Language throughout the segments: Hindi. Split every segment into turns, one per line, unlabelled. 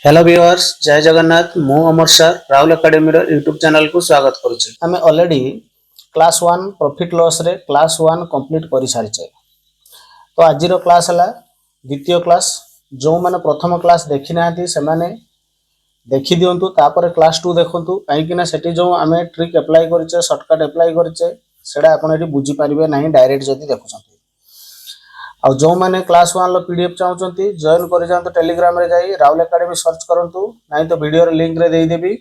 हेलो व्यूअर्स जय जगन्नाथ मु अमर sir Rahul academy YouTube channel को स्वागत करुचे। आम ऑलरेडी क्लास 1 प्रॉफिट लॉस रे क्लास 1 कंप्लीट कर सारिचे। तो आज क्लास है द्वितीय क्लास। जो मैंने प्रथम क्लास देखी ना से माने देखी दिंतु तापर क्लास 2 देखंतु कहीं सेठी जो आम ट्रिक अप्लाई करिचे शॉर्टकट अप्लाई करिचे सेडा आपन एठी बुझी पारिबे नाही डायरेक्ट जदी देखुछंती। और जो मैंने क्लास 1 पीडीएफ चाहते जॉइन कर जाते टेलीग्राम रे जाई राहुल एकेडमी सर्च करूँ नहीं तो वीडियो लिंक रे दे देबी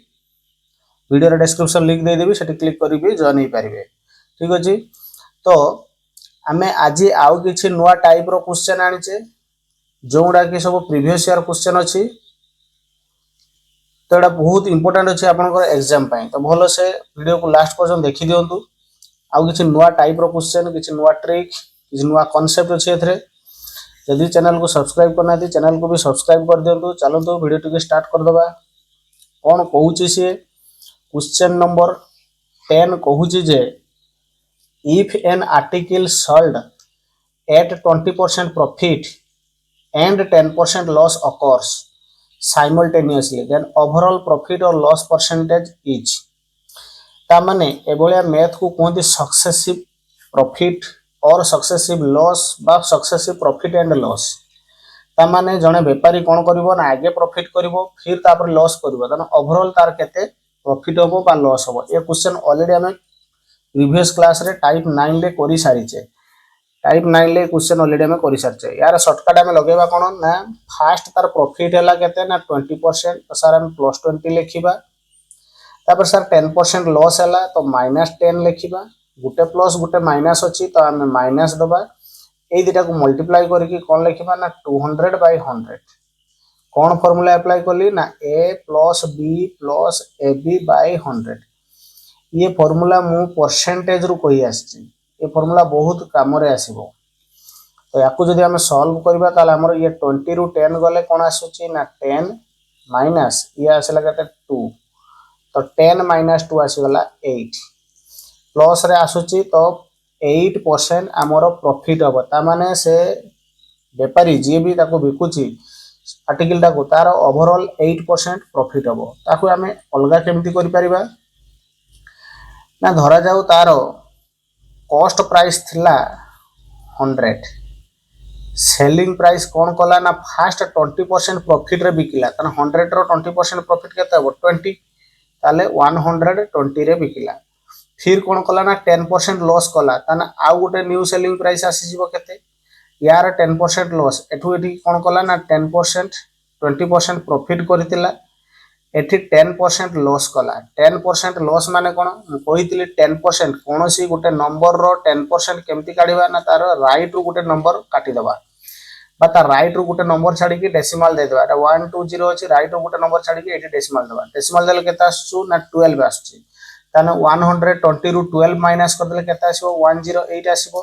वीडियो डिस्क्रिप्शन लिंक दे देबी सेठी क्लिक करी जॉइन हो पारे। ठीक अच्छे। तो आम आज आउ कि नुआ टाइप रो क्वेश्चन आनीचे जोड़ा कि सब प्रीवियस ईयर क्वेश्चन अच्छी। तो यहाँ बहुत इंपोर्टेंट अच्छे आपंकर एग्जाम तो भल से वीडियो को लास्ट पर्यटन देखी दिंतु। आउ कि नुआ टाइप रो क्वेश्चन कि नुआ ट्रिक कि नुआ कॉन्सेप्ट अच्छे एथरे। यदि चैनल को सब्सक्राइब करना चैनल को भी सब्सक्राइब कर दिंतु। चलतु वीडियो टी स्टार्ट करदे। कौन कहूँ सी क्वेश्चन नंबर 10 कहूँ जे if an article sold at 20% profit and 10% loss occurs simultaneously then overall profit or loss percentage is। तामाने एभलिया मैथ को कहते सक्सेसिव प्रॉफिट और सक्सेसिव लॉस बा सक्सेसिव प्रॉफिट एंड लॉस। तामाने जने व्यापारी कौन करिवो ना आगे प्रॉफिट करिवो फिर तापर लॉस करिवो तने ओवरऑल तार केते प्रॉफिट होबो बा लॉस होबो। ये क्वेश्चन ऑलरेडी हमें प्रीवियस क्लास रे टाइप 9 ले करि सारिचे। टाइप 9 ले क्वेश्चन ऑलरेडी हमें करि सारिचे। यार शॉर्टकट हमें लगेबा कोन ना फास्ट तार प्रॉफिट हैला केते ना 20% तो सर हम +20 लिखिबा। तापर सर 10% लॉस हैला तो -10 लिखिबा। गुटे प्लस गुटे माइनस अच्छी तो आम माइनस दबा ये दुटा को मल्टीप्लाई करके कौन लिखा ना 200/100। कौन फॉर्मूला अप्लाई कली ना a + b + ab/100। ये फॉर्मूला मु परसेंटेज रु कही आसी। ये फॉर्मूला बहुत काम रे आसीबो। तो याकू जदि आम सॉल्व करबा ताले हमर ये 20 रु 10 गले कौन आसुची ना 10 माइनस ये आसला केते 2 तो 10 - 2 आसीगला 8 प्लस रे आसुची तो 8% आमर प्रॉफिट हम ताने से व्यापारी जी भी ताको बिकुची आर्टिकल टाको तार ओवरऑल 8% प्रॉफिट हम ताको आम अलग केमती करि परिबा ना धरा जाऊ तार कॉस्ट प्राइस थिला 100 सेलिंग प्राइस कौन कला ना फास्ट 20% प्रॉफिट रे बिकिला ताने 100 रो 20% प्रॉफिट केते हो 20 ताले 120 रे बिकिला। फिर कौन कला ना 10% लॉस कला ताना आउ गोटे न्यू सेलिंग प्राइस आसीजिवो केते यार 10% लॉस एठू एठी कौन कला ना 10% 20% प्रॉफिट करथिला एठी 10% लॉस कला। 10% लॉस माने कोन कहितली 10% कोनोसी गोटे नंबर रो 10% केमती काढिबा ना तार राइट रो गोटे नंबर काटी दबा बा तार राइट रो गोटे नंबर छाडी के डेसिमल दे दबा। 1 2 0 अछि राइट रो गोटे नंबर छाडी के एठी डेसिमल दबा। डेसिमल देले केता आसु ना 12 आसुची ताने 120 रु 12 माइनस कर देले केता आसीबो 108 आसीबो।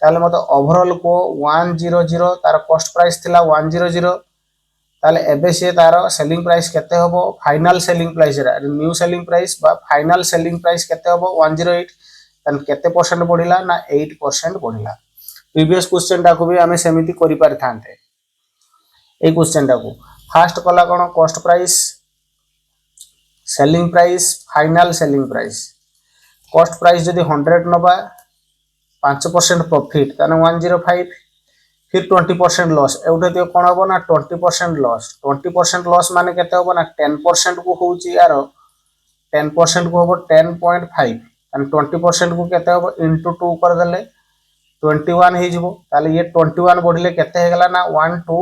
ताले मते ओवरऑल को 100 तार कॉस्ट प्राइस थिला 100 ताले एबे से तार सेलिंग प्राइस केते होबो final selling price new selling price बा फाइनल सेलिंग प्राइस केते होबो 108 तन केते परसेंट बढ़िला ना 8% बढ़िला। प्रीवियस क्वेश्चन टा को भी हमें सेमिति करि पार थांते। ए क्वेश्चन टा को फास्ट कला कोन cost price selling price final selling price cost price जदि 100 नबा 5% प्रॉफिट ताने 105 फिर 20% लॉस एउठे तो कोन होबो ना 20% लॉस। 20% लॉस माने केते होबो ना 10% को होउची यार 10% को होबो 10.5 एंड 20% को केते होबो इनटू 2 कर देले 21 हे जिवो। ताले ये 21 बढ़िले केते हे गला ना 1 2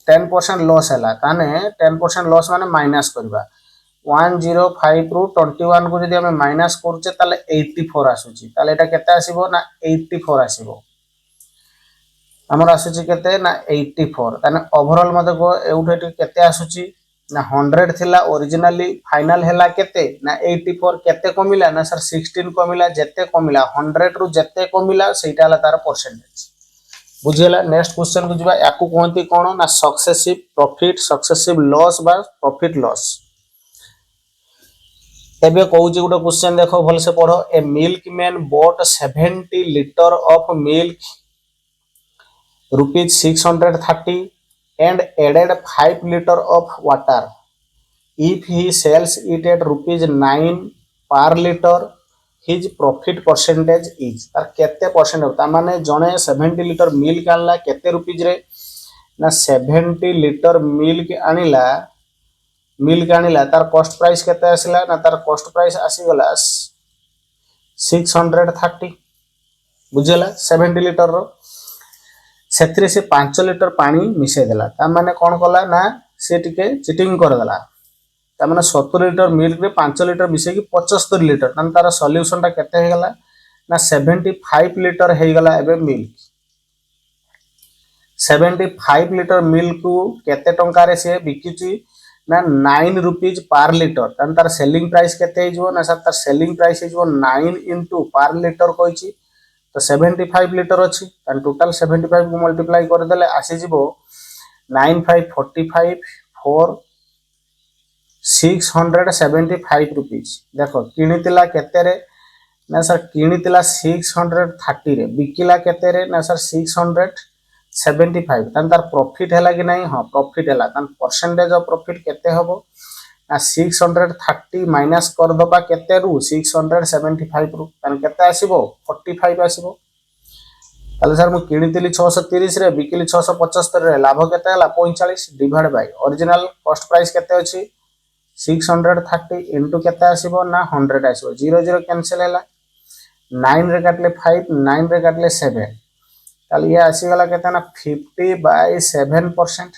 10% लॉस हैला ताने 10% लॉस माने माइनस करबा 105 रु 21 को जदि हमें माइनस करछे ताले 84 आसुची। ताले एटा केते आसीबो ना 84 आसीबो। हमर आसुची केते ना 84 ताने ओवरऑल मते को एउठे केते आसुची ना 100 थिला ओरिजिनली फाइनल हैला केते ना 84 केते कमिला ना सर 16 कमिला। जेते कमिला 100 रु जेते कमिला सेटा हला तार परसेंटेज बुझिला। नेक्स्ट क्वेश्चन को जिबा याकू कहंती कोन ना सक्सेसिव प्रॉफिट सक्सेसिव लॉस बा प्रॉफिट लॉस। एबे कहूची गोटे क्वेश्चन देखो भल से पढ़ो। A milkman bought 70 litre of milk rupees 630 and added 5 liter of water. If he sells it at rupees 9 per liter, his profit percentage is तार केते परसेंट होता माने जणे 70 लिटर मिल्क आनला केते रुपीज रे ना 70 लिटर मिल्क आनिला तार कॉस्ट प्राइस केते आसिला ना तार कॉस्ट प्राइस आसी गला 630 बुझेला 70 लिटर रो सेथिरे से 5 लिटर पानी मिसे देला ता माने कोन कला ना से टिके चिटिंग कर देला ता माने 70 लिटर मिल्क रे 5 लिटर मिसे की 75 लिटर तान तार सॉल्यूशन ता केते हे गला ना 75 लिटर हे गला एबे मिल्क 75 लिटर मिल्क को केते टंका रे से बिकिची ना 9 रुपीज पर लिटर तान तार सेलिंग प्राइस केते हिजो ना सर तार सेलिंग प्राइस हिजो 9 इनटू पर लिटर कहची तो 75 लिटर अच्छी टोटाल 75 को मल्टीप्लाई कर देले आसी जीवो 9545 4 675 रुपीज देखो किनितिला केते रे ना सर किनितिला 630 रे बिकिला केते रे ना सर 675 तार प्रॉफिट हैला कि नहीं हां प्रॉफिट हैला तान परसेंटेज ऑफ प्रॉफिट केते हबो ना 630 माइनस कर दबा केते रु 675 रु तान केते आसीबो 45 आसीबो ताले सर मु किनितिली 630 रे बिकिली 675 रे लाभ केते हला 45 divide by original cost price केते अछि 630 इनटू केते आसीबो ना 100 आसीबो 0 0 कैंसिल हैला 9 रे काटले 5 9 रे काटले 7 ताले ये आसी गला केते ना 50/7%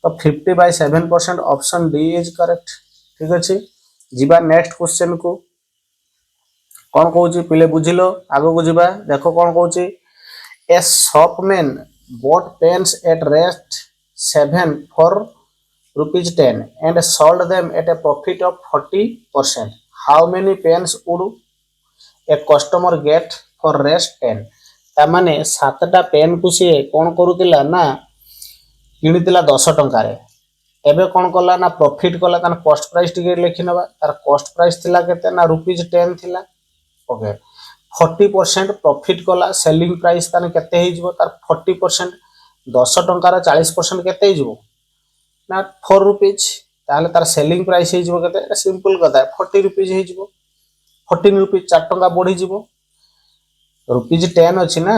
तो 50/7% ऑप्शन डी इज करेक्ट ठीक अछि जीवा नेक्स्ट क्वेश्चन को कोन कहूची पिले बुझिलो आगो को जीवा देखो कोन कहूची ए शॉपमैन bought pens at rate 7 for ₹10 and sold them at a profit of 40%. How many pens would a customer get for rest 10? ता माने 7टा पेन को से कोन करूतिला ना किनितिला 10 टंका रे एबे कोन कला ना प्रॉफिट कला तान कॉस्ट प्राइस टिके लेखि नबा तार कॉस्ट प्राइस थिला केते ना ₹10 थिला ओके 40% प्रॉफिट कला सेलिंग प्राइस तान केते हे जिवो तार 40% 10 टंका रा 40% केते हे जिवो ना 4 रुपीज ताले तार सेलिंग प्राइस हे जिवो केते सिंपल कथा 40 रुपीज हे जिवो 14 रुपीज 4 टंका बढ़ी जिवो ₹10 अछि ना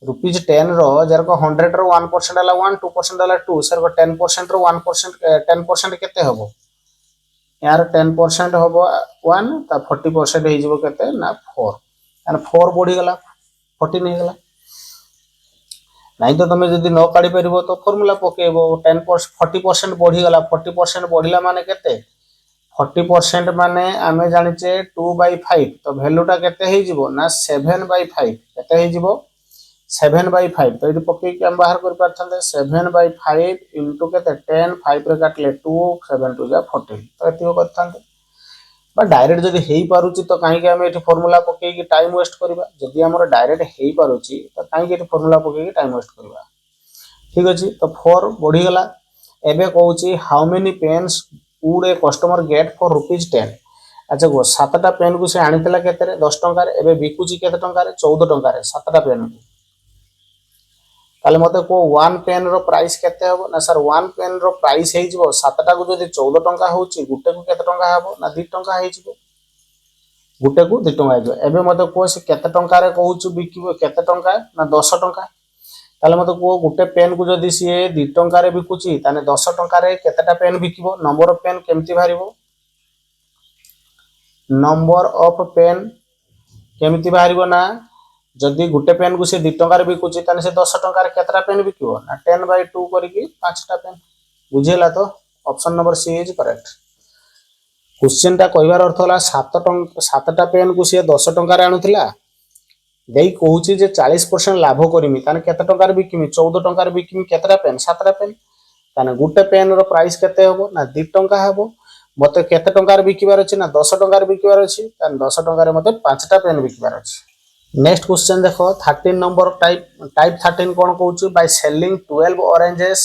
₹10 रो जर को 100 रो 1% हला 1 2% हला 2 सर को 10% रो 1% 10% केते हबो यार 10% हबो 1 ता 40% हे जिवो केते ना 4 यार 4 बढ़ी गला 14 हे गला नहीं तो तुम जदी न काढी परिबो तो फार्मूला पकेबो 10% 40% बढ़ी गला 40% बढ़िला माने केते 40% माने आमे जानिचे 2/5 तो वैल्यूटा केते हे जिवो ना 7/5 केते हे जिवो 7/5 तो इदि पके के हम बाहर कर परथले 7/5 इनटू केते 10 5 रे काटले 2 7 2 जा 14 तो एतिको करथांते बा डायरेक्ट जदी हेई पारुची तो काहे के हम एठी फार्मूला पके के टाइम वेस्ट करबा जदी हमर डायरेक्ट हेई पारुची तो काहे के एठी फार्मूला पके के टाइम वेस्ट करबा ठीक अछि तो 4 बढ़ी गला एबे कहूची how many pens would a customer get for ₹10 अच्छा गो 7टा पेन को से आनितला केते रे 10 टंका रे एबे बिकुची केते टंका रे 14 टंका रे 7टा पेन को ताले मते को 1 पेन रो प्राइस केते हबो ना सर 1 पेन रो प्राइस हे जिवो 7टा को जदी 14 टंका होची गुटे को केते टंका हबो ना 2 टंका हे जिवो गुटे को 2 टंका हे जिवो एबे मते को से केते टंका रे कहूचु बिकिबो केते टंका ना 10 टंका ताले मते को गुटे पेन को जदी सी 2 टंका रे बिकुची ताने 10 टंका रे केतेटा पेन बिकिबो नंबर ऑफ पेन केमति बारिबो नंबर ऑफ पेन केमति बारिबो ना जदी गुटे पेन को से 2 टंका रे बिकुची ताने से 10 टंका रे केतेटा पेन बिकिबो ना 10/2 करिकि 5टा पेन बुझेला तो option number C is correct question ता कहबार अर्थ होला 7टा पेन को से 10 टंका रे आनुथिला देई कहूची जे 40% लाभ करिमी ताने केते टंका रे बिकिमी 14 टंका रे बिकिमी केतेटा पेन 7टा पेन ताने गुटे पेन रो प्राइस केते हबो ना 2 टंका हबो मते केते टंका रे बिकिबार अछि ना 10 टंका रे बिकिबार अछि ताने 10 टंका रे मते 5टा पेन बिकिबार अछि नेक्स्ट क्वेश्चन देखो 13 नंबर टाइप 13 कोन कहूची बाय सेलिंग 12 ऑरेंजेस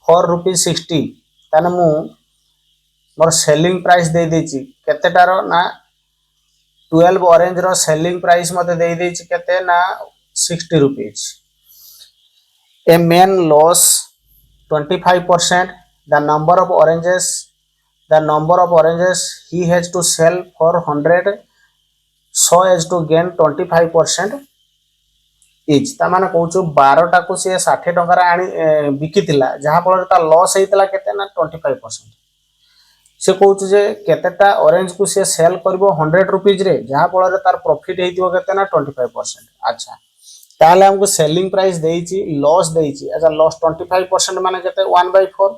फॉर ₹60 ताने मु मोर सेलिंग प्राइस दे देची केतेटा रो ना 12 ऑरेंज रो सेलिंग प्राइस मते दे देची केते ना 60 rupees a man loss 25%. The number of oranges he has to sell for 100 so as to gain 25% each. ता माने कहूछु 12 टा को से 60 टंका आनी बिकितिला जहा फल ता लॉस हेतिला केते ना 25%. से कहूछु जे केतेटा ऑरेंज को से सेल करबो 100 रुपीज रे जहा फल रे तार प्रॉफिट हेतिबो केते ना 25%. अच्छा ताले हमको सेलिंग प्राइस देइची लॉस देइची. अच्छा लॉस 25% माने केते 1/4.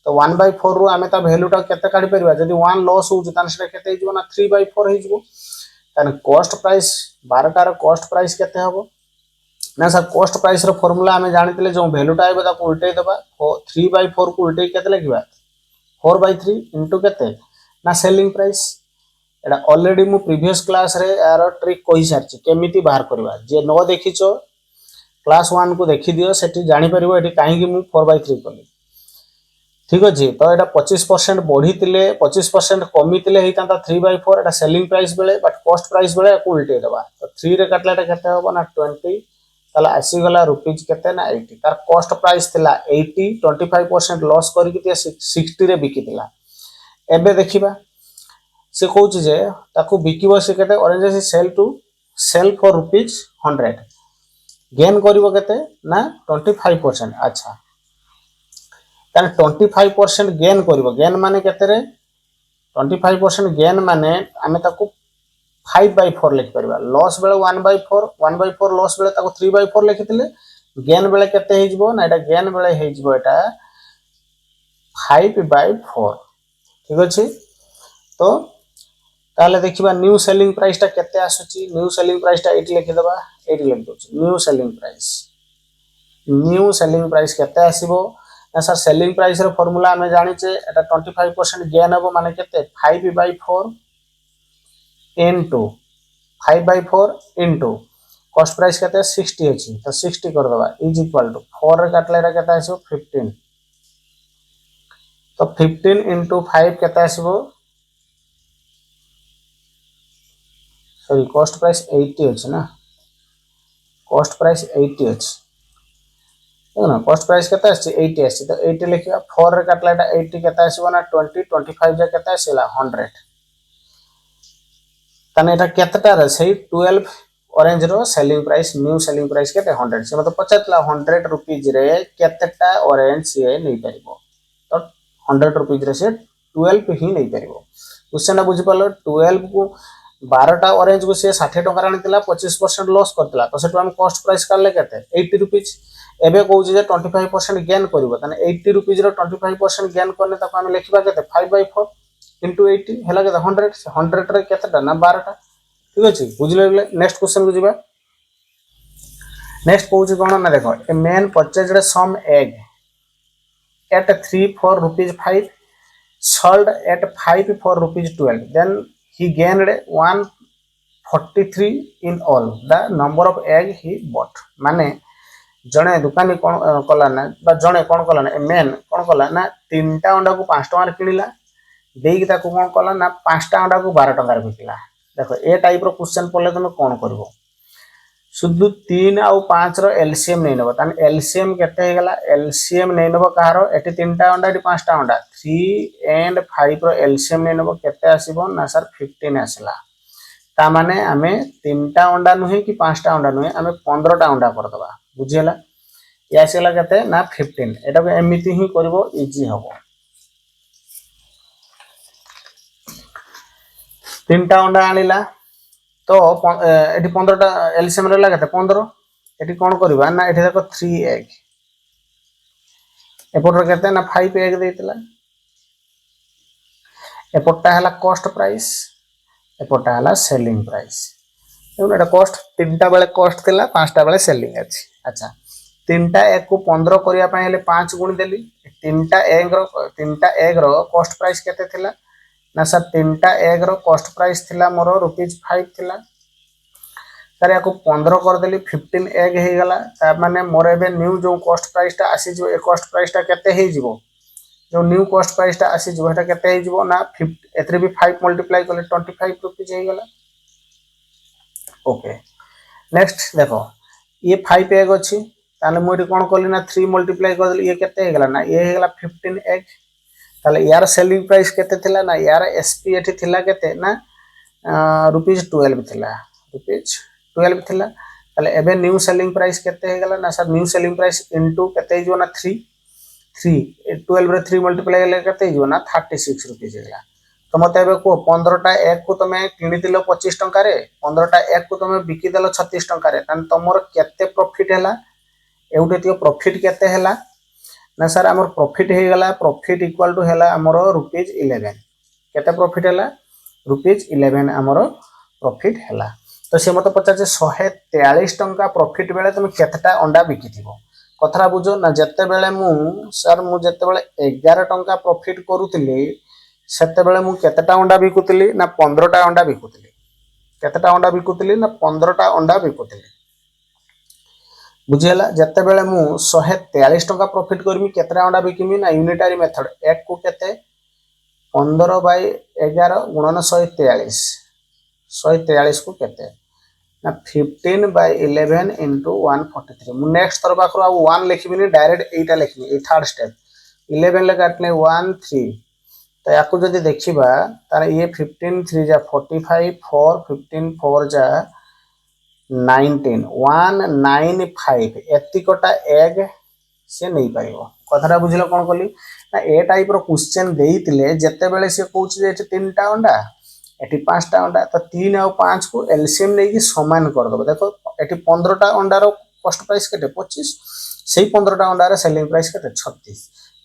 तो 1/4 रु आमे ता वैल्यू टा केते काढी परबा जदी 1 लॉस हो जतान से केते हिजबो ना 3/4 हिजबो. ताने कॉस्ट प्राइस 12 टार कॉस्ट प्राइस केते हबो ना सर कॉस्ट प्राइस रो फार्मूला आमे जानितले जो वैल्यू टा आइबो ताको उल्टै दबा 3/4 को उल्टै केते लिखबा 4/3 इनटू केते ना सेलिंग प्राइस. एटा ऑलरेडी मु प्रीवियस क्लास रे यार ट्रिक कहि सारची केमिति बाहर करबा. जे न देखिचो क्लास 1 को देखि दियो सेठी जानि परिबो एठी काहे कि मु 4/3 कली. ठीक अछि. तो एटा 25% बढ़ीतिले 25% कमीतिले हेतांता 3/4 एटा सेलिंग प्राइस बेले बट कॉस्ट प्राइस बेले को उल्टे दबा. तो 3 रे काटला एटा केते होबो ना 20 ताला आसी गला रुपीज केते ना 80. तार कॉस्ट प्राइस थिला 80 25% लॉस करिक 60 रे बिकितिला. एबे देखिबा से कहूची जे ताकू बिकिबो से केते ऑरेंज से सेल फॉर रुपीज 100 गेन करिवो केते ना 25%. अच्छा ताने 25% गेन करिवो. गेन माने केते रे 25% गेन माने आमे ताकू 5/4 लिख परबा. लॉस बेले 1/4 लॉस बेले ताको 3/4 लिखितिले. गेन बेले केते हेजबो ना एटा गेन बेले हेजबो एटा 5/4. ठीक अछि. तो ताले देखिबा न्यू सेलिंग प्राइस टा केते आसुची. न्यू सेलिंग प्राइस टा एटी लिखि दबा. एटी लिख दोची न्यू सेलिंग प्राइस केते आसीबो ना सर सेलिंग प्राइस रो फार्मूला हमें जानिचे एटा 25% गेन हबो माने केते 5/4 into 5/4 into कॉस्ट प्राइस केते 60 अछि. तो 60 कर दबा इज इक्वल टू 4 रे काटले रे केते आसीबो 15. तो 15 into 5 केते आसीबो सॉरी कॉस्ट प्राइस 80 अछि ना. कॉस्ट प्राइस 80 अछि ना. कॉस्ट प्राइस केते अछि 80 अछि. तो 80 लिखिया 4 रे काटला एटा 80 केते आसीबो ना 20 25 जे केते आसीला 100. तने एटा केतेटा रे सही 12 ऑरेंज रो selling price new selling price केते 100. से मतलब पचातला 100 रुपीज रे केतेटा ऑरेंज से नै परिबो. तो 100 रुपीज रे से 12 ही नै परिबो. क्वेश्चन बुझि पालो 12 को 12 टा ऑरेंज को से 60 टका आनितला 25% लॉस करतला. तो सेटु हम कॉस्ट प्राइस काले केते 80 रुपीज. एबे कहू जे 25% गेन करबो तने 80 रुपीज रो 25% गेन करने ताको हम लिखबा केते 5/4 into 80 हला के 100. 100 रे केतेटा ना 12 टा. ठीक अछि बुझले. नेक्स्ट क्वेश्चन को जिबा. नेक्स्ट कहू कोन ना देखो a man purchased some egg at 3 for rupees 5 sold at 5 for rupees 12 then he gained 143 in all the number of egg he bought. माने जणे दुकानी कोन कला ना बा जणे कोन कला ना ए मैन कोन कला ना 3टा अंडा को 5 टका किनिला देई ताको कोन कला ना 5टा अंडा को 12 टका बिकला. देखो ए टाइप रो क्वेश्चन पले तुम कोन करबो शुद्ध 3 और 5 रो एलसीएम नै नबो. तान एलसीएम केते हे गला एलसीएम नै नबो कहारो एटी 3टा अंडा एटी 5टा अंडा 3 and 5 रो एलसीएम नै नबो केते आसीबो ना सर 15 आसला. ता माने आमे 3टा अंडा नहे कि 5टा अंडा नहे आमे 15टा अंडा कर दबा. बुझियला या आसीला केते ना 15. एटा को एमिति ही करबो इजी हबो. 3टा अंडा आनिला तो एटी 15टा एलसीएम रहला केते 15. एटी कोन करबा ना एटी देखो 3 एग एपोटर केते ना 5 एग देतिला. एपोटा हला कॉस्ट प्राइस एपोटा हला सेलिंग प्राइस. एटा कॉस्ट 3टा बेले कॉस्ट थिला 5टा बेले सेलिंग अछि. अच्छा 3टा एग को 15 करिया पय हले 5 गुण देली. 3टा एग रो कॉस्ट प्राइस केते थिला ना सर 3टा एग रो कॉस्ट प्राइस थिला मोर रुपीज 5 थिला. तार याको 15 कर देली 15 एग हे गला. ता माने मोर एबे न्यू जो कॉस्ट प्राइस टा आसी जो ए कॉस्ट प्राइस टा केते हे जिवो जो न्यू कॉस्ट प्राइस टा आसी जो एटा केते हे जिवो ना 50 एतरे भी 5 मल्टीप्लाई करले 25 रुपीज हे गला. ओके नेक्स्ट देखो ये 5 एग अछि ताले मुझे कौन कली ना 3 मल्टीप्लाई कर ये केते हेगला ना ये हेगला 15 एग ताले यार सेलिंग प्राइस केते थिला ना यार एसपी एठी थिला केते ना ₹12 थिला ₹12 थिला ताले एबे न्यू सेलिंग प्राइस केते हेगला ना sir new selling price into केते जो ना 3 12 रे 3 मल्टीप्लाई हेले केते जो ना ₹36 हेगला तो मत एबे को 15टा एक को तमे किनिदिलो 25 टंका रे 15टा एक को तमे बिकी देलो 36 टंका रे तन तमरो केते प्रॉफिट हैला एउटे तियो प्रॉफिट केते हैला ना सर हमर प्रॉफिट हे गला प्रॉफिट इक्वल टू हैला हमरो ₹11 केते प्रॉफिट हैला ₹11 हमरो प्रॉफिट हैला तो से मत पचा जे 143 टंका प्रॉफिट बेले तुम केतेटा अंडा बिकी थिबो कथरा बुझो ना जत्ते बेले मु सर मु जत्ते बेले 11 टंका प्रॉफिट करूतिली सेते बेले मु केतेटा अंडा बिकुतिली ना 15टा अंडा बिकुतिली केतेटा अंडा बिकुतिली ना 15टा अंडा बिकुतिली बुझिला जत्ते बेले मु 143 टंका प्रॉफिट करमी केतेटा अंडा बिकिमी ना यूनिटरी मेथड एक को केते 15/11 गुणन 143 को केते ना 15/11 into 143 मु नेक्स्ट थर पाखरो आ 1 लिखबिनी डायरेक्ट एटा लिखबी ए थर्ड स्टेप 11 ले काटले 1 3 तो याकू जदि देखिबा तारे ये 15 3 जा 45 4 15 4 जा 19 195 एतिकोटा एग से नहीं पाइबो कथरा बुझिलो कोन कली ना ए टाइप रो क्वेश्चन देइतिले जत्ते बेले से कहूची जे 3टा अंडा एटी 5टा अंडा तो 3 और 5 को एलसीएम नै कि समान कर दबो देखो एटी 15टा अंडा रो कॉस्ट प्राइस केते 25 सेही 15टा अंडा रे सेलिंग प्राइस केते 36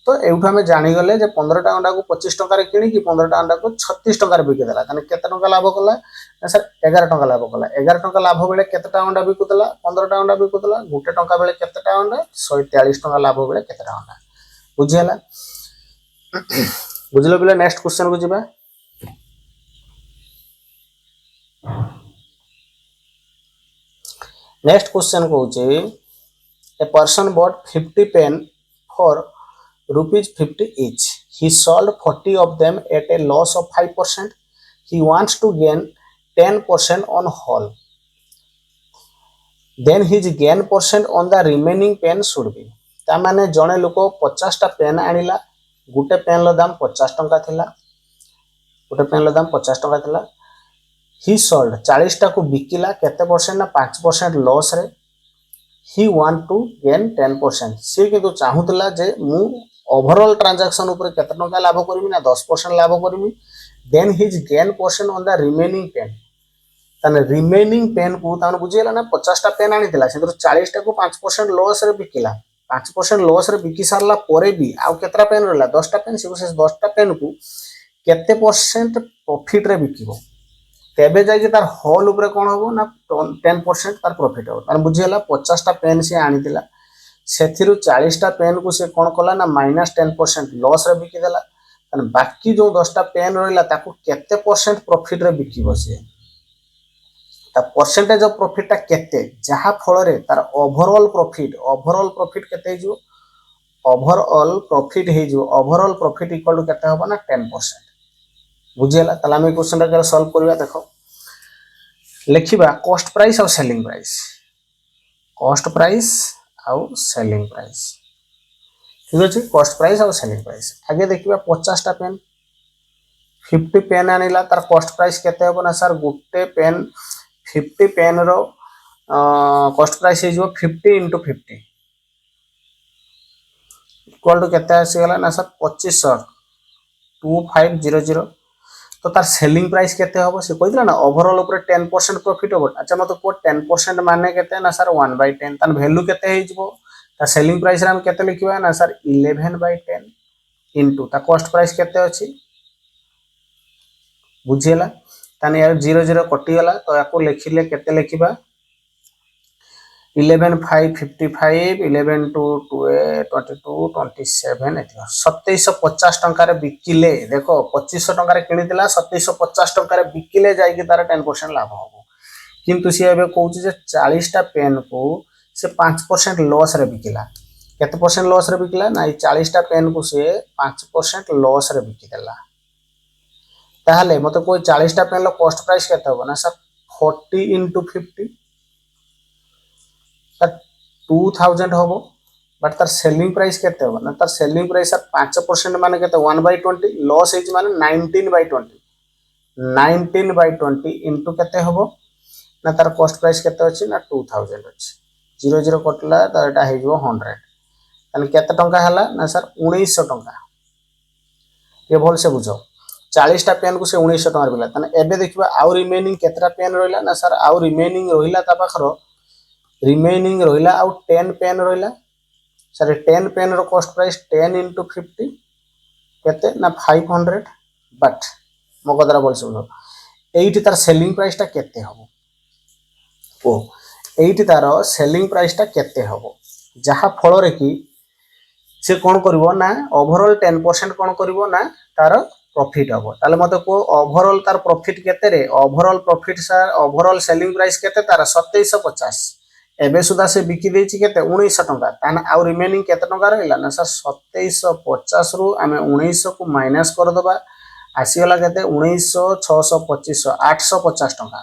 तो एउठा हमें जानि गले जे 15टा अंडा को 25 टंका रे किनी कि 15टा अंडा को 36 टंका रे बिके देला तने केते टंका लाभ कला ना सर 11 टंका लाभ कला 11 टंका लाभ बेले केतेटा अंडा बिकुतला 15टा अंडा बिकुतला 1 टंका बेले केतेटा अंडा 143 टंका लाभ बेले केतेटा अंडा बुझियला बुझलो बिले नेक्स्ट क्वेश्चन को जिबा नेक्स्ट क्वेश्चन कहूचे a person bought 50 pen for ₹50 each. He sold 40 of them at a loss of 5%. He wants to gain 10% on whole. Then his gain percent on the remaining pen should be. ता माने जणे लोक 50 टा पेन आनिला गुटे पेन लो दाम 50 टंका थिला गुटे पेन लो दाम 50 टंका थिला he sold 40 टा को बिकिला केते परसेंट ना 5% लॉस रे he want to gain 10% से किंतु चाहुतला जे मु ओवरऑल ट्रांजैक्शन ऊपर केते टंका लाभ करमी ना 10% लाभ करमी then his gain percent on the remaining pen तने रिमेनिंग पेन को तान बुझियला ना 50 टा पेन आनी दिला सेतर 40 टा को 5% लॉस रे बिकिला 5% लॉस रे बिकी सारला परे भी आ केतरा पेन रहला 10 टा पेन से 10 टा पेन को केते परसेंट प्रॉफिट रे बिकिबो तेबे जाय कि तार होल ऊपर कोन होबो ना 10% तार प्रॉफिट हो तान बुझियला 50 टा पेन से आनी दिला सेथिरु 40 टा पेन को से कोन कला ना -10% लॉस रे बिकी देला तने बाकी जो 10 टा पेन रहला ताको केते परसेंट प्रॉफिट रे बिकिबो से ता परसेंटेज ऑफ प्रॉफिट ता केते जहा फल रे तार ओवरऑल प्रॉफिट केते जो ओवरऑल प्रॉफिट हे जो ओवरऑल प्रॉफिट इक्वल टू केते होबा ना 10% बुझियला तला हम क्वेश्चन ता सॉल्व करबा देखो लिखिबा कॉस्ट प्राइस और सेलिंग प्राइस कॉस्ट प्राइस और सेलिंग प्राइस ठीक अछि कॉस्ट प्राइस और सेलिंग प्राइस आगे देखिबा 50 टा पेन 50 पेन आनिला तार कॉस्ट प्राइस केते होबो ना सर गुटे पेन 50 पेन रो कॉस्ट प्राइस हे जो 50 * 50 इक्वल टू केते आसी गला ना सर 2500 2500 तो तार सेलिंग प्राइस केते होबो से कहिला ना ओवरऑल ऊपर 10% प्रॉफिट होबो अच्छा मतलब को 10% माने केते ना सर 1/10 तान वैल्यू केते हे जबो ता सेलिंग प्राइस रे हम केते लिखिबा ना सर 11/10 इनटू ता कॉस्ट प्राइस केते अछि बुझियला ताने यार 00 कटि गला तो याको लिखिले केते लिखिबा 11,555 11 to 22 27 एतियो 2750 टंका रे बिकिले देखो 2500 टंका रे किनि दिला 2750 टंका रे बिकिले जाई कि तार 10% लाभ होबो किंतु से एबे कहूची जे 40 टा पेन को से 5% लॉस रे बिकिला केते परसेंट लॉस रे बिकिला ना 40 टा पेन को से 5% लॉस रे बिकि देला ताहले मते कोई 40 टा पेन लो कॉस्ट प्राइस केते होबो ना सर 40 * 50 2000 हम बट तार सेलिंग प्राइस केते हो ना तार सेलिंग प्राइस 5% माने केते 1/20 लॉस हेज माने 19/20 19/20 इनटू केते हबो ना तार कॉस्ट प्राइस केते अछि ना 2000 अछि 00 कटला त एटा हे जो 100 तने केते टंका हला ना सर 1900 टंका ये भल से बुझो 40 टा पेन को से 1900 टंका बिला तने एबे देखबा आउ रिमेनिंग केतरा पेन रहिला ना सर आउ रिमेनिंग रहिला ता पाखरो रिमेनिंग रहिला आउ 10 पेन रहिला सर 10 पेन रो कॉस्ट प्राइस 10 into 50 केते ना 500 बट मो कदरा बोल सुनो एइटी तार सेलिंग प्राइस टा केते हबो ओ एइटी तार सेलिंग प्राइस टा केते हबो जहा फल रे की से कोन करबो ना ओवरऑल 10% कोन करबो ना तार प्रॉफिट हबो ताले मते को ओवरऑल तार प्रॉफिट केते रे overall profit sir overall selling price केते तार 2750 एबे सुदा से बिकी देछि केते 1900 टंका ताना आउ रिमेनिंग केते टंका रहला ना सर 2750 रु आमे 1900 को माइनस कर दबा आसी गला केते 1900 600 2500 850 टंका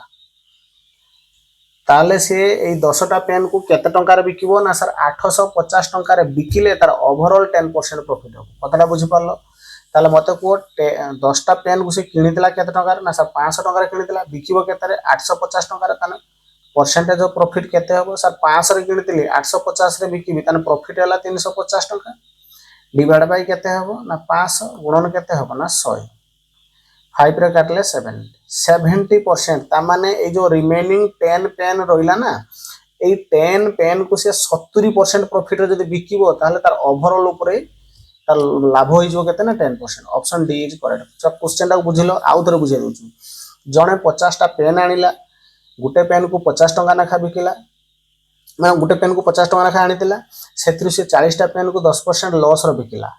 ताले से ए 10 टा पेन को केते टंका रे बिकिबो ना सर 850 टंका रे बिकिले तार ओवरऑल 10% प्रॉफिट हो कतटा बुझि पारलो ताले मते को 10 टा पेन को से किनितला केते टंका रे ना सर 500 टंका रे किनितला बिकिबो केते रे 850 टंका रे ताने परसेंटेज ऑफ प्रॉफिट केते हबो सर 500 रे किनितली 850 रे बिकिबी ताने प्रॉफिट हला 350 टंका डिवाइड बाय केते हबो ना 500 गुणन केते हबो ना 100 5 रे काटले 70% ता माने ए जो रिमेनिंग 10 पेन रहिला ना ए 10 पेन को से 70% प्रॉफिट रे जदी बिकिबो ताले तार ओवरऑल ऊपर तार लाभ होई जो केते ना 10% ऑप्शन डी इज करेक्ट सब क्वेश्चन टा बुझिलो आउ थरे बुझे दोछु जणे 50 टा पेन आनिला गुटे पेन को 50 टंका नाखा बिकिला मैं गुटे पेन को 50 टंका नाखा आनितिला सेथरु से 40 टा पेन को 10% लॉस रो बिकिला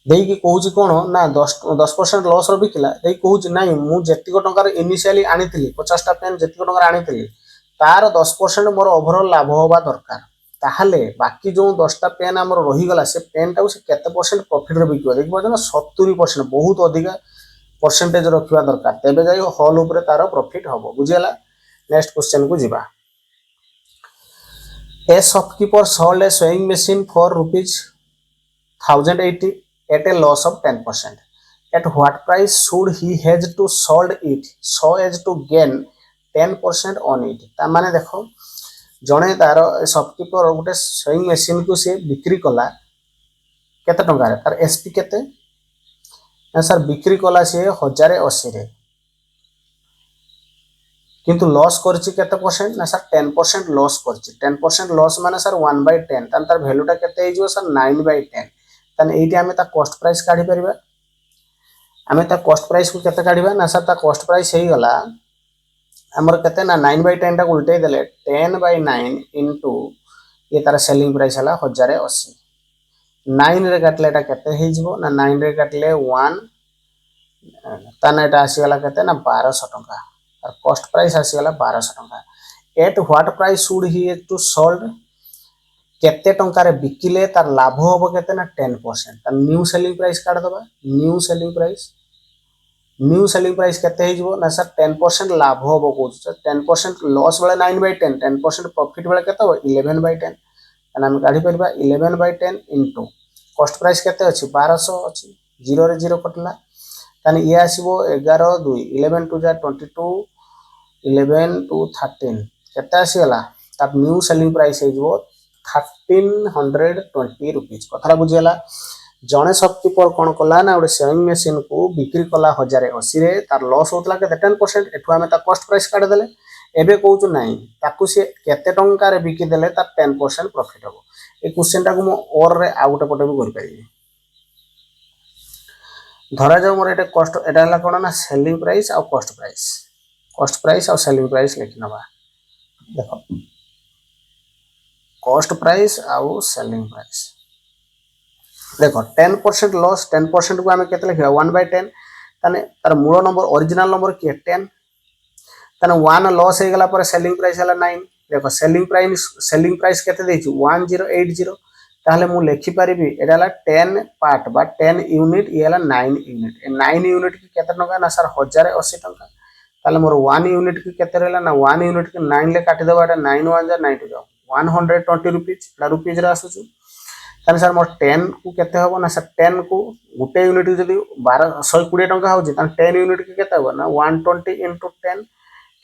देई की कहूची कोन ना 10% लॉस रो बिकिला देई कहूची नाही मु जेतिको टंका इनिशियली आनितिली 50 टा पेन जेतिको टंका आनितिली तार 10% मोर ओवरऑल लाभ होबा दरकार ताहले बाकी जो 10 टा पेन हमर रही गला से पेन टा से केते परसेंट प्रॉफिट रे बिकिबो देखबो ना 70% बहुत अधिक परसेंटेज रखिबा दरकार तबे जाई होल ऊपर तार प्रॉफिट होबो बुझियला नेक्स्ट क्वेश्चन को जिबा a shopkeeper sold a sewing machine for rupees 1080 at a loss of 10%. At what price should he has to sold it so as to gain 10% on it? ता माने देखो जणे तार शॉपकीपर गोटे सोइंग मशीन को से बिक्री कला केते टंका रे तार एसपी केते ना सर बिक्री कला से 1080 रे किंतु लॉस करछि केते परसेंट ना सर 10% लॉस करछि 10% लॉस माने सर 1/10 तान तार वैल्यू टा केते हिजो सर 9/10 तने एटी हमें ता कॉस्ट प्राइस काढी परबा हमें ता कॉस्ट प्राइस को केते काढीबा ना सर ता कॉस्ट प्राइस हेई गला हमर केते ना 9/10 टा उल्टे देले 10/9 इनटू ये तार सेलिंग प्राइस हला 1080 9 रे काटले एटा केते हेई जिवो ना 9 रे काटले 1 तने एटा आसी गला केते ना 1200 टंका और कॉस्ट प्राइस आसी गला 1200 टंका at what price should he to sold केते टंका रे बिकिले तार लाभ होबो केते ना 10% त न्यू सेलिंग प्राइस काट दबा न्यू सेलिंग प्राइस केते हे जिवो ना सर 10% लाभ होबो को 10% लॉस वाला 9/10 10% प्रॉफिट वाला केते हो 11/10 तने हम काढी परबा 11/10 इनटू कॉस्ट प्राइस केते अछि 1200 अछि 0 रे 0 कटला तने ये आसीबो 11 2 11 2 जा 22 11 2 13 केते आसी गला तब न्यू सेलिंग प्राइस हे जिवो 1320 रुपीस कथरा बुझियला जणे शॉपकीपर कोन कला ना ओडे सेविंग मशीन को बिक्री कला 1080 रे तार लॉस होतला के 10% एठु हमें ता कॉस्ट प्राइस काट देले एबे कहूचु नाही ताकू से केते टंका रे बिकी देले ता 10% प्रॉफिट हो ए क्वेश्चन टा को मो और रे आउट पटे भी कर पाइबे धरा जाऊ मोर एटा कॉस्ट एटा हला कोन ना सेलिंग प्राइस आ कॉस्ट प्राइस आ सेलिंग प्राइस लिखि नबा देखो कॉस्ट प्राइस आउ सेलिंग प्राइस देखो 10% लॉस 10% को हमें केते लिखा 1/10 तने तार मूल नंबर ओरिजिनल नंबर के 10 तने 1 लॉस हे गला पर सेलिंग प्राइस हला 9 देखो सेलिंग प्राइस केते देछि 1080 ताहले मु लिखि परिबी एडा हला 10 पार्ट बा 10 यूनिट ये हला 9 यूनिट ए 9 यूनिट की केते टंका ना सर 1080 टंका ताहले मोर 1 यूनिट की केते रहला ना 1 यूनिट के 9 ले काटि देबा एटा 9 1 जा 9 2 जाओ 120 रुपीज एटा रुपीज रे आसुछु ताने सर मोर 10 को केते हबो ना सर 10 को गुटे यूनिट जदी 120 टंका होजी ताने 10 यूनिट के केते हबो ना 120 into 10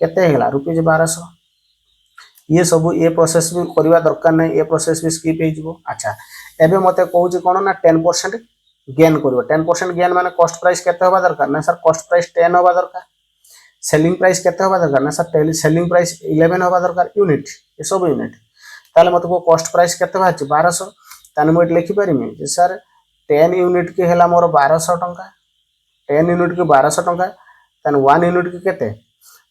केते हेला रुपीज 1200 ये सब ये प्रोसेस भी करवा दरकार नहीं ये प्रोसेस भी स्किप हो जिवो अच्छा एबे मते कहूची कोन ना 10% गेन करिवो 10% गेन माने कॉस्ट प्राइस केते होबा दरकार ना सर कॉस्ट प्राइस 10 होबा दरकार सेलिंग प्राइस केते होबा दरकार ना सर सेलिंग प्राइस 11 होबा दरकार यूनिट ये सब यूनिट ताले मते को कॉस्ट प्राइस केते बाची 1200 ताने मो लिखि परिमी जे सर 10 यूनिट के हेला मोर 1200 टंका 10 यूनिट के 1200 टंका ताने 1 यूनिट के केते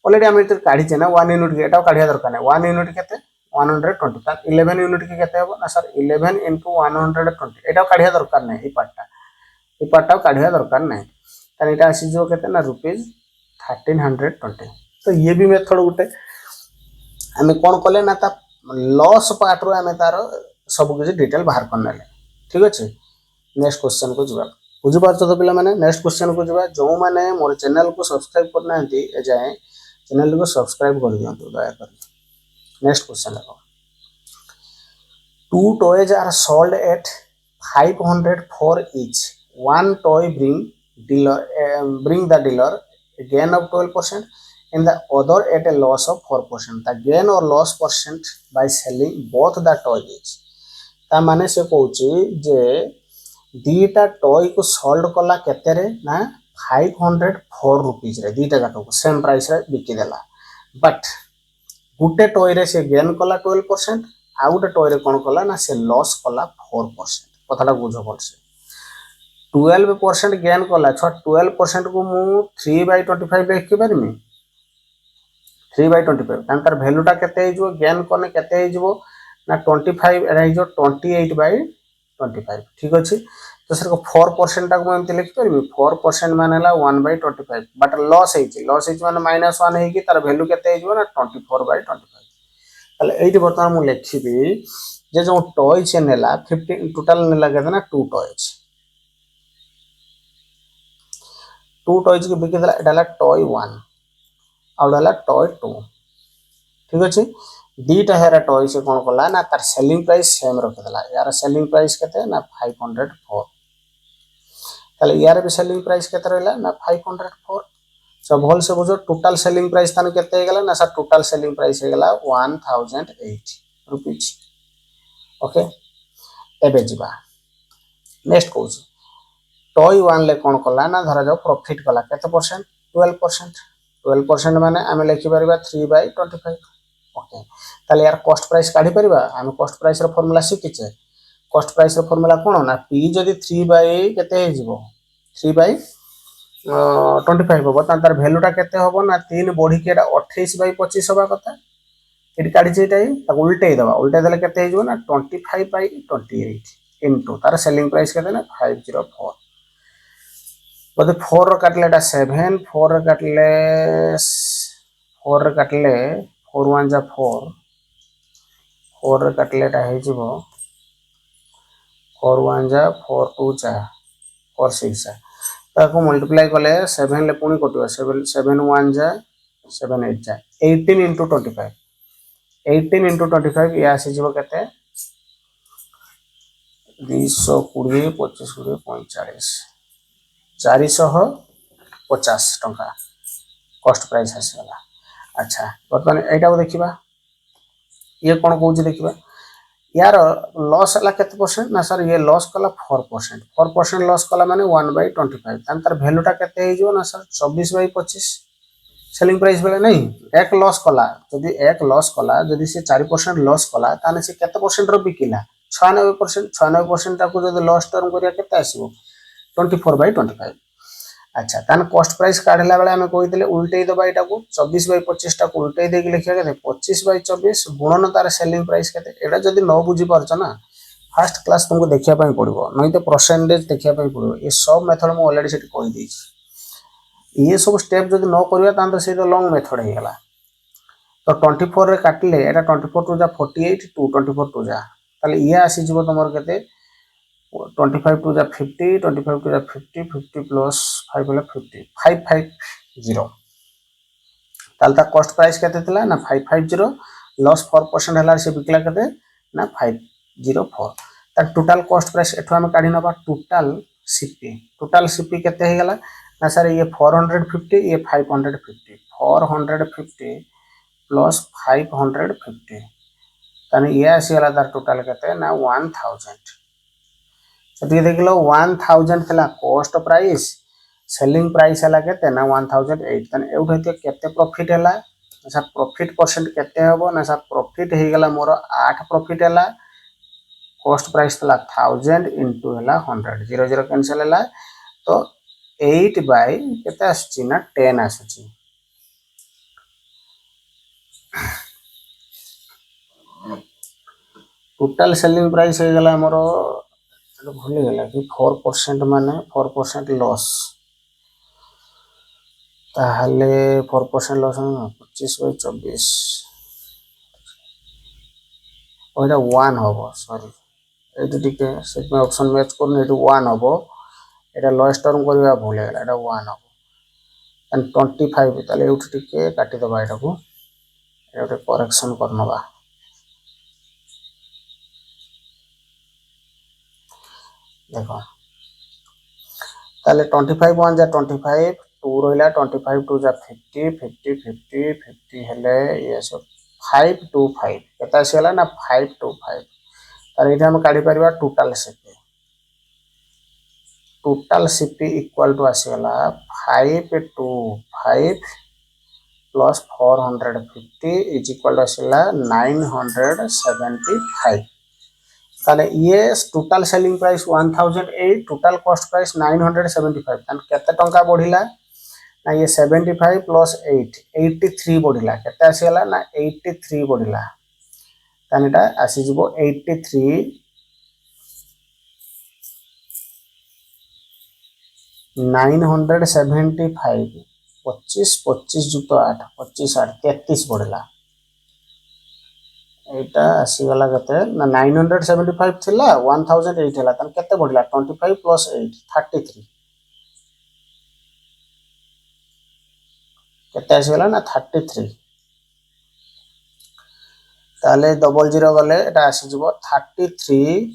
ऑलरेडी हम इधर काढी छे ना 1 यूनिट के एटा काढिया दरकार नहीं 1 यूनिट केते 120 तान 11 यूनिट के केते हो ना सर 11 into 120 एटा काढिया दरकार नहीं ई पार्टा काढिया दरकार नहीं तान एटा आसी जो केते ना रुपीस 1320 तो ये भी मेथड गुटे हमें कोन कले ना ता लॉस पार्ट रो हमें तार सब कुछ डिटेल बाहर करना ले ठीक अछि नेक्स्ट क्वेश्चन को जवाब बुझि पारछो तो पिला माने नेक्स्ट क्वेश्चन को जवाब जो माने मोर चैनल को सब्सक्राइब करना हंती ए जाए चैनल को सब्सक्राइब कर दियंतु दया कर नेक्स्ट क्वेश्चन देखो two toys are sold at 500 for each one toy bring the dealer a gain of 12% and the other at a loss of 4% the gain or loss percent by selling both the toys ता माने से कहूची जे दीटा टॉय को सोल्ड कला केते रे ना 504 रुपीस रे दीटा जाक को सेम प्राइस रे बिकी देला बट गुटे टॉय रे से गेन कला 12% आ गुटे टॉय रे कोन कला ना से लॉस कला 4% कथाटा बुझो पड़से 12% गेन कला 12% को मु 3/25 लिख के परमी 3/25 तांतर वैल्यूटा केते हे जो गेन कोने केते हे जो ना 25 एरा हे जो 28/25 ठीक अछि तो सर को 4% टा को एमते लिख परमी 4% माने ला 1/25 बट लॉस हे माने -1 हे कि तार वैल्यू केते हे जो ना 24/25 ताले एठी बर्तमान मु लिखिबी जे जो टॉय छे नेला 15 टोटल नेला केते ना 2 टॉयज 2 टॉयज के बिके देला एडाला टॉय 1 आ डाला टॉय 2 ठीक अछि दीटा हेरा टॉय से कोन कला ना तार सेलिंग प्राइस सेम रख देला यार सेलिंग प्राइस केते ना 504 ताले यार भी सेलिंग प्राइस केते रहला ना 504 सब होल से बुझो टोटल सेलिंग प्राइस तान केते हे गेला ना सर टोटल सेलिंग प्राइस हे गेला 1008 रुपीस ओके एबे जिबा नेक्स्ट कोस टॉय 1 ले कोन कला ना धरा जाओ प्रॉफिट कला केते परसेंट 12% माने आमे लिखि परबा 3/25 ओके ताले यार कॉस्ट प्राइस काढी परबा आमे कॉस्ट प्राइस रो फार्मूला सिकिचे कॉस्ट प्राइस रो फार्मूला कोन ना p जदी 3 बाय केते हे जिवो 3/25 होबो तार वैल्यूटा केते होबो ना 3 बढ़ी के 28/25 होबा कथा एटी काढी जेटाई ता उल्टे देले केते हे जिवो ना 25/28 इनटू तार सेलिंग प्राइस केते ना 504 बोले 4 रो काटले एटा 7 4 रो काटले 4 1 जा 4 4 रो काटले एटा हे जिवो 4 1 जा 4 2 जा 4 6 जा ताको मल्टीप्लाई कले 7 ले पुनी कटियो 7 1 जा 7 8 जा 18 into 25 18 into 25 या आसी जिवो केते 220 25 45 450 टंका कॉस्ट प्राइस आसीला अच्छा बर्तमान एटा को देखिबा ये कोन कहूची देखिबा यार लॉस हला केते परसेंट ना सर ये लॉस कला 4% लॉस कला माने 1/25 तांतर वैल्यूटा केते हे जो ना सर 24/25 सेलिंग प्राइस बेले नहीं एक लॉस कला जदी से 4% लॉस कला ताने से केते परसेंट रो बिकिला 96% ताको जदी लॉस टर्म करिया केते आसीबो 24/25 अच्छा तान कॉस्ट प्राइस काढला बेले हमें कहि देले उल्टेई दबा एटा को 24/25 टा को उल्टेई देके लिखिया केते 25/24 गुणन तार सेलिंग प्राइस केते एटा जदी न बुझी परछ ना फर्स्ट क्लास तुमको देखिया पई पड़िबो नहीं तो परसेंटेज देखिया पई पड़िबो ये सब मेथड मो ऑलरेडी सेट कहि दी ये सब स्टेप जदी न करिया तान तो से लॉन्ग मेथड हे गेला तो 24 रे काटले एटा 24 टू जा 48 टू 24 टू जा ताले ये आसी जिवो तमर केते 25 टू जा 50 25 टू जा 50 50 प्लस 5 वाला 50 550 तालता कॉस्ट प्राइस केते थिला ना 550 लॉस 4% हला से बिकला केते ना 504 तार टोटल कॉस्ट प्राइस एठो हम काढी नबा टोटल सीपी केते हे गला ना सर ये 450 ये 550 450 प्लस 550 ताने ये आसी गला तार टोटल केते ना 1000 सती देखलो 1000 थला कॉस्ट प्राइस सेलिंग प्राइस हला केते ना 1008 ताने एउठे केते प्रॉफिट हला सर प्रॉफिट परसेंट केते हबो ना सर प्रॉफिट हे गला मोर 8 प्रॉफिट हला कॉस्ट प्राइस थला 1000 इनटू हला 100 0 0 कैंसिल हला तो 8 बाय केते आछि ना 10 आछि टोटल सेलिंग प्राइस हे गला मोर भूल गला कि 4% माने 4% लॉस ताहले 4% लॉस 25 बाय 24 ओइटा 1 होबो सॉरी एटी टिके सेट में ऑप्शन मैच करन एटी 1 होबो एटा लॉस टर्म करबा भूल गला एटा 1 होबो एंड 25 ताले उठ टिके काटी दबा एटा को एटा करेक्शन करनबा देखो ताले 25 1 जा 25 2 रहिला 25 2 जा 50 50 50 50 हेले ये सब 525 केता सेला ना 525 तार एटा हम काढी परिबा टोटल सीपी इक्वल टू आसीगला 525 प्लस 450 इज इक्वल टू आसीगला 975 ताले ये total selling price 1008 total cost price 975 तान केते टंका बढ़िला ना ये 75 प्लस 8 83 बढ़िला केते आसीगला ना 83 बढ़िला तान एटा आसी जिवो 83 975 25 25 जुतो 8 25 8 33 बढ़िला एटा आसी गला केते ना 975 थिला 1008 हला तन केते बढ़िला 25 प्लस 8 33 केते आसी गला ना 33 ताले डबल जीरो गले एटा आसी जिवो 33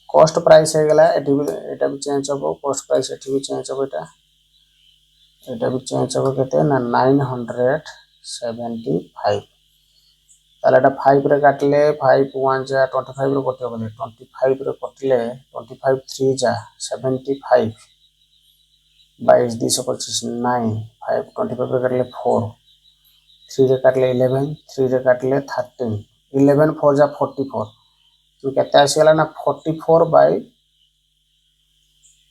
कॉस्ट प्राइस हे गला एटा भी चेंज होबो कॉस्ट प्राइस एठी भी चेंज होबो एटा भी चेंज होबो केते ना 975 ताले एटा 5 रे काटले 5 1 जा 25 रे कटियो बोले 25 रे कटले 25 3 जा 75 22 225 9 5 25 रे काटले 4 3 रे काटले 11 3 रे काटले 13 11 4 जा 44 तो केते आसी गला ना 44 बाय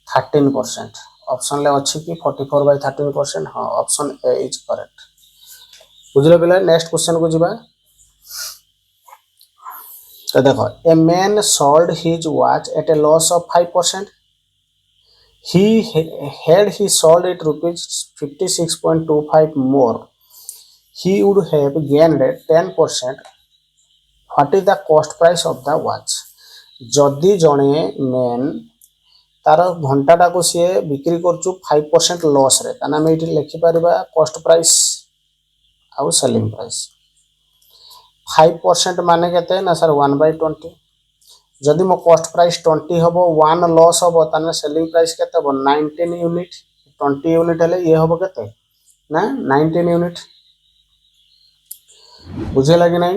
13% ऑप्शन ले अछि कि 44 बाय 13% हां ऑप्शन ए इज करेक्ट बुझले पिला नेक्स्ट क्वेश्चन को जिबा तो देखो a man sold his watch at a loss of 5% he had he sold it rupees 56.25 more he would have gained 10%. What is the cost price of the watch? जदि जने मैन तार घंटाटा को सी बिक्री करचु 5% लॉस रे ताना हम एठी लिखि परबा कॉस्ट प्राइस आउ सेलिंग प्राइस 5% माने केते ना सर 1/20 जदि मो कॉस्ट प्राइस 20 हबो 1 लॉस हबो ताने सेलिंग प्राइस केते हबो 19 यूनिट 20 यूनिट हले ये हबो केते ना 19 यूनिट बुझे लागि नै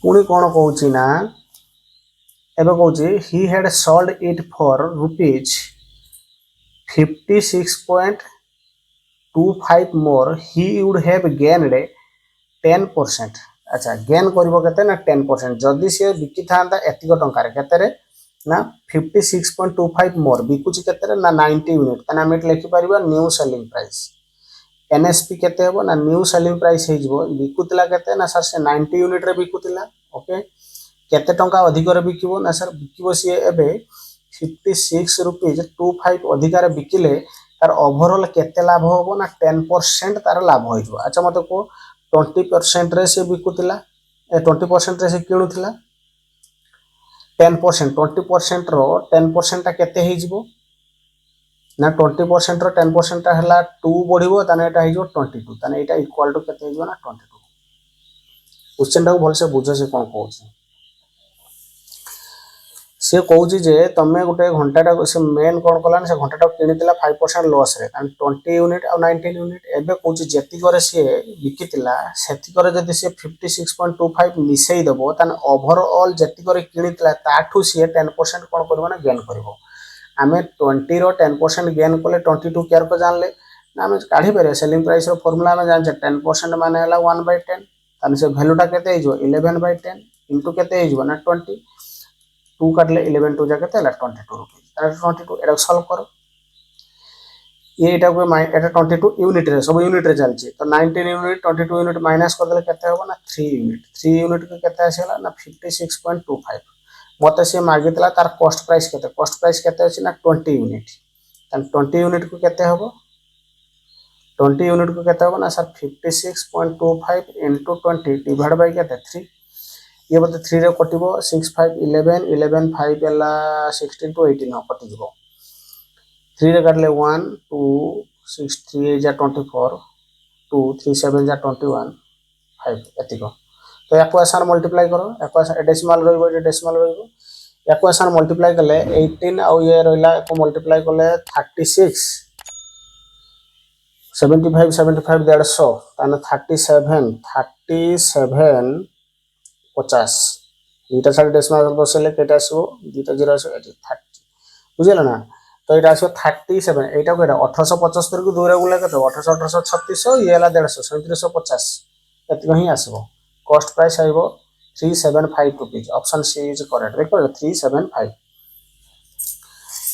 पुणी कोन कहउची ना एबे कहउची he had sold it for rupees 56.25 more he would have gained 10%. अच्छा गेन करिवो केते ना 10% जदि से बिकी थांता एतिको टंका रे केते रे ना 56.25 मोर बिकुची केते रे ना 90 यूनिट तना हम लिखि परिबा न्यू सेलिंग प्राइस एनएसपी केते हबो ना न्यू सेलिंग प्राइस हे जिवो बिकुतला केते ना सर से 90 यूनिट रे बिकुतला ओके केते टंका अधिक रे बिकिबो ना सर बिकिबो से एबे 56 रुपीस 25 अधिक रे बिकिले तार ओवरऑल केते लाभ होबो ना 10% तार लाभ होई जिवो अच्छा मते को 20% रे से बिकुतला 20% रे से किनुतला 10% 20% रो 10% ता केते हे जिवो ना 20% रो 10% हला 2 बढ़िबो ताने एटा हिजो 22 ताने एटा इक्वल टू केते हिजो ना 22। क्वेश्चन टाको भल से बुझ से कोन कहउछि से कहउछि जे तमे गुटे घंटाटा से मेन कोन कलान से घंटाटा किनितिला 5% लॉस रे ताने 20 यूनिट और 19 यूनिट एबे कहउछि जेति करे से बिकितिला सेति करे जदि से 56.25 मिसई दबो ताने ओवरऑल जेति करे किनितिला ताठू से 10% कोन करबो ना गेन करबो। आमे 20 रो 10% गेन कले 22 केयर को जानले ना आमे काढी पारे सेलिंग प्राइस रो फार्मूला आमे जान 10% माने हला 1/10 ताने से वैल्यूटा केते हिजो 11/10 इनटू केते हिजो ना 20 2 काटले 11 2 जा केते हला 22 रुपीस ताने 22 एटा सॉल्व करो ये एटा को एटा 22 यूनिट रे सब यूनिट रे चलची तो 19 यूनिट 22 यूनिट माइनस कर देले केते होबो ना 3 यूनिट को केते आसेला ना 56.25 मते से मागितला तार कॉस्ट प्राइस केते अछि ना 20 यूनिट तन 20 यूनिट को केते होबो 20 यूनिट को केते होबो ना सर 56.25 into 20 डिवाइड बाय केते 3 ये बोलते 3 रे कटिबो 6 5 11 11 5 एला 16 to 18 कटि जबो 3 रे काटले 1 2 6 3 8 जा 24 2 3 7 जा 21 5 एतिको तो याको आसान मल्टीप्लाई करो याको डेसिमल रहइबो जे डेसिमल रहइबो याको आसान मल्टीप्लाई कले 18 और ये रहला को मल्टीप्लाई कले 36 75 75 150 ताने 37 50 दुटा साइड डेसिमल बसले केटा आसो दुटा जीरो आसो 30 बुझिला ना तो एटा आसो 37 एटा को एटा 1875 को 2 रे गुला केतो 18 18 3600 ये हला 150 3750 एतको ही आसबो कॉस्ट प्राइस आइबो 375 rupees option C is correct देखो 375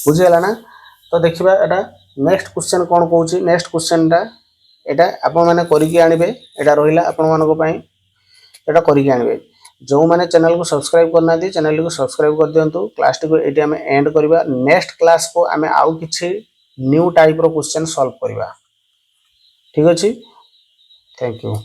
बुझिला ना तो देखिबा एटा नेक्स्ट क्वेश्चन कोन कहउची नेक्स्ट क्वेश्चन टा एटा आपण माने करि के आनिबे एटा रहिला आपण मानको पई एटा करि के आनिबे जो माने चैनल को सब्सक्राइब करना दी चैनल को सब्सक्राइब कर दियंतु क्लास टी को एटी हमें एंड करबा नेक्स्ट क्लास को हमें आउ किछि न्यू टाइप रो क्वेश्चन सॉल्व करबा ठीक अछि थैंक यू।